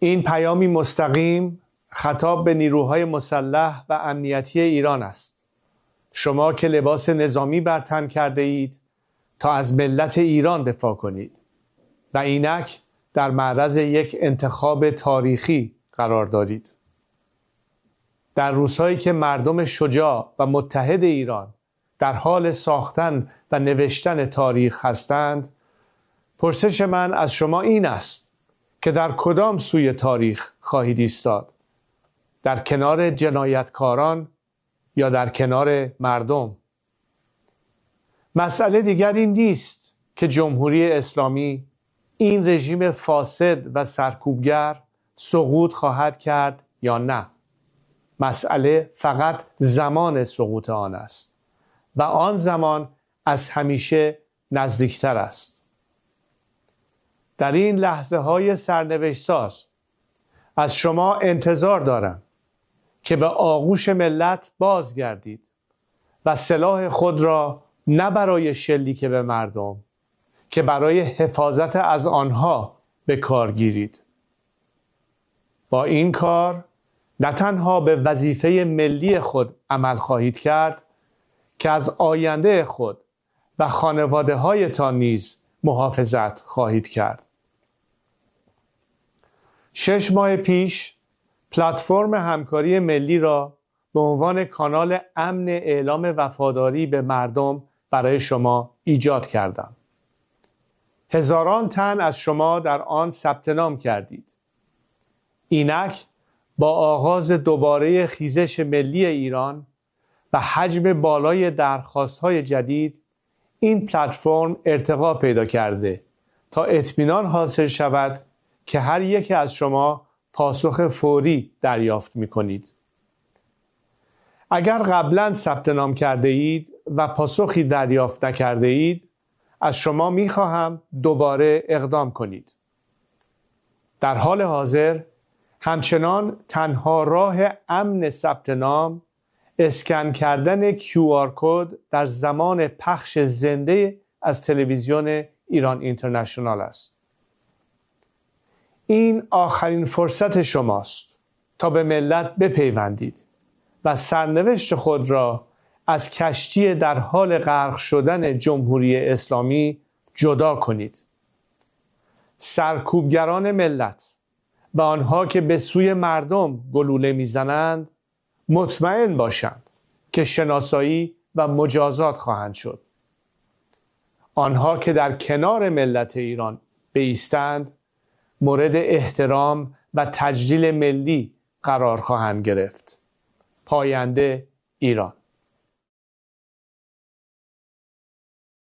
این پیامی مستقیم خطاب به نیروهای مسلح و امنیتی ایران است. شما که لباس نظامی بر تن کرده اید تا از ملت ایران دفاع کنید و اینک در معرض یک انتخاب تاریخی قرار دارید. در روزهایی که مردم شجاع و متحد ایران در حال ساختن و نوشتن تاریخ هستند، پرسش من از شما این است که در کدام سوی تاریخ خواهید ایستاد؟ در کنار جنایتکاران یا در کنار مردم؟ مسئله دیگر این نیست که جمهوری اسلامی، این رژیم فاسد و سرکوبگر، سقوط خواهد کرد یا نه. مسئله فقط زمان سقوط آن است و آن زمان از همیشه نزدیکتر است. در این لحظه های سرنوشت ساز از شما انتظار دارم که به آغوش ملت بازگردید و سلاح خود را نه برای شلیک به مردم که برای حفاظت از آنها به کار گیرید. با این کار نه تنها به وظیفه ملی خود عمل خواهید کرد که از آینده خود و خانواده هایتان نیز محافظت خواهید کرد. 6 ماه پیش پلتفرم همکاری ملی را به عنوان کانال امن اعلام وفاداری به مردم برای شما ایجاد کردم. هزاران تن از شما در آن ثبت نام کردید. اینک با آغاز دوباره خیزش ملی ایران و حجم بالای درخواست‌های جدید، این پلتفرم ارتقا پیدا کرده تا اطمینان حاصل شود که هر یک از شما پاسخ فوری دریافت می‌کنید. اگر قبلا ثبت نام کرده اید و پاسخی دریافت نکرده اید، از شما می‌خواهم دوباره اقدام کنید. در حال حاضر همچنان تنها راه امن ثبت نام اسکن کردن QR کد در زمان پخش زنده از تلویزیون ایران اینترنشنال است. این آخرین فرصت شماست تا به ملت بپیوندید و سرنوشت خود را از کشتی در حال غرق شدن جمهوری اسلامی جدا کنید. سرکوبگران ملت و آنها که به سوی مردم گلوله میزنند مطمئن باشند که شناسایی و مجازات خواهند شد. آنها که در کنار ملت ایران بایستند مورد احترام و تجلیل ملی قرار خواهند گرفت. پاینده ایران.